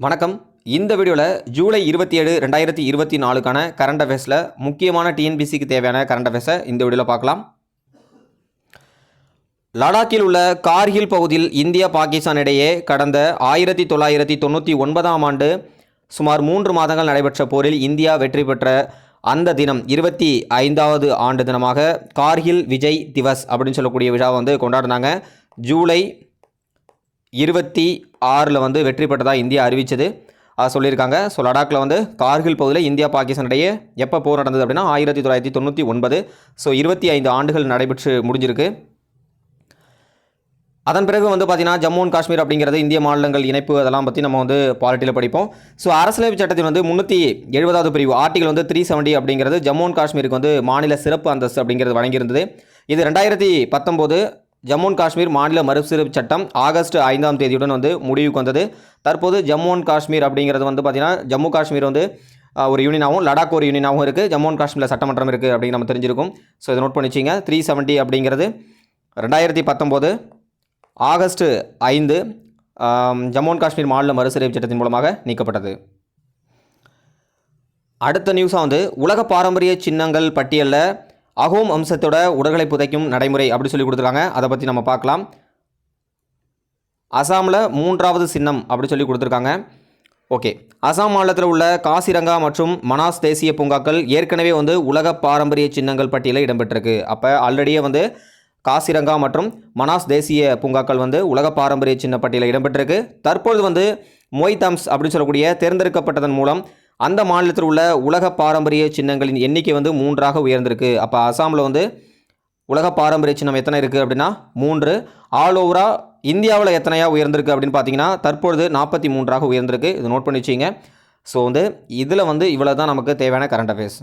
வணக்கம். இந்த வீடியோவில் ஜூலை 27 2024க்கான கரண்ட் அஃபேர்ஸில் முக்கியமான டிஎன்பிசிக்கு தேவையான கரண்ட் அஃபேர்ஸை இந்த வீடியோவில் பார்க்கலாம். லடாக்கில் உள்ள கார்கில் பகுதியில் இந்தியா பாகிஸ்தான் இடையே கடந்த 1999ஆம் ஆண்டு சுமார் 3 மாதங்கள் நடைபெற்ற போரில் இந்தியா வெற்றி பெற்ற அந்த தினம் 25வது ஆண்டு தினமாக கார்கில் விஜய் திவஸ் அப்படின்னு சொல்லக்கூடிய விழாவை கொண்டாடினாங்க. ஜூலை 26 வெற்றி பெற்றதாக இந்தியா அறிவித்தது சொல்லியிருக்காங்க. ஸோ லடாக்கில் கார்கில் பகுதியில் இந்தியா பாகிஸ்தான் இடையே எப்போ போர் நடந்தது அப்படின்னா 1999. ஸோ 25 ஆண்டுகள் நடைபெற்று முடிஞ்சிருக்கு. அதன் பிறகு பார்த்தீங்கன்னா ஜம்மு அண்ட் காஷ்மீர் அப்படிங்கிறது இந்திய மாநிலங்கள் இணைப்பு அதெல்லாம் பற்றி நம்ம பாலிட்டியில் படிப்போம். ஸோ அரசியலமைப்பு சட்டத்தின் 370வது பிரிவு ஆர்டிகல் 370 அப்படிங்கிறது ஜம்மு அண்ட் காஷ்மீருக்கு மாநில சிறப்பு அந்தஸ்து அப்படிங்கிறது வழங்கியிருந்தது. இது 2019 ஜம்மு அண்ட் காஷ்மீர் மாநில மறுசீரமைப்பு சட்டம் ஆகஸ்ட் 5ஆம் தேதியுடன் முடிவுக்கு வந்தது. தற்போது ஜம்மு அண்ட் காஷ்மீர் அப்படிங்கிறது பார்த்தீங்கன்னா ஜம்மு காஷ்மீர் ஒரு யூனியனாகவும் லடாக் ஒரு யூனியனாகவும் இருக்குது. ஜம்மு அண்ட் காஷ்மீரில் சட்டமன்றம் இருக்குது அப்படின்னு நம்ம தெரிஞ்சிருக்கும். ஸோ இதை நோட் பண்ணிச்சிங்க. 370 அப்படிங்கிறது 2019 ஆகஸ்ட் 5 ஜம்மு அண்ட் காஷ்மீர் மாநில மறுசீரமைப்பு சட்டத்தின் மூலமாக நீக்கப்பட்டது. அடுத்த நியூஸாக உலக பாரம்பரிய சின்னங்கள் பட்டியலில் அகோம் வம்சத்தோட உடல்களை புதைக்கும் நடைமுறை அப்படி சொல்லி கொடுத்துருக்காங்க. அதை பற்றி நம்ம பார்க்கலாம். அசாமில் 3வது சின்னம் அப்படி சொல்லி கொடுத்துருக்காங்க. ஓகே, அசாம் மாநிலத்தில் உள்ள காசிரங்கா மற்றும் மனாஸ் தேசிய பூங்காக்கள் ஏற்கனவே உலக பாரம்பரிய சின்னங்கள் பட்டியலில் இடம்பெற்றிருக்கு. அப்போ ஆல்ரெடியே காசிரங்கா மற்றும் மனாஸ் தேசிய பூங்காக்கள் உலக பாரம்பரிய சின்ன பட்டியலில் இடம்பெற்றிருக்கு. தற்பொழுது மொய் தம்ஸ் அப்படின்னு சொல்லக்கூடிய தேர்ந்தெடுக்கப்பட்டதன் மூலம் அந்த மாநிலத்தில் உள்ள உலக பாரம்பரிய சின்னங்களின் எண்ணிக்கை 3ஆக உயர்ந்திருக்கு. அப்போ அசாமில் உலக பாரம்பரிய சின்னம் எத்தனை இருக்குது அப்படின்னா 3. ஆல் ஓவராக இந்தியாவில் எத்தனையாக உயர்ந்திருக்கு அப்படின்னு பார்த்தீங்கன்னா தற்பொழுது 43ஆக உயர்ந்திருக்கு. இது நோட் பண்ணி வச்சிங்க. ஸோ இதில் இவ்வளோ தான் நமக்கு தேவையான கரண்ட் அஃபேர்ஸ்.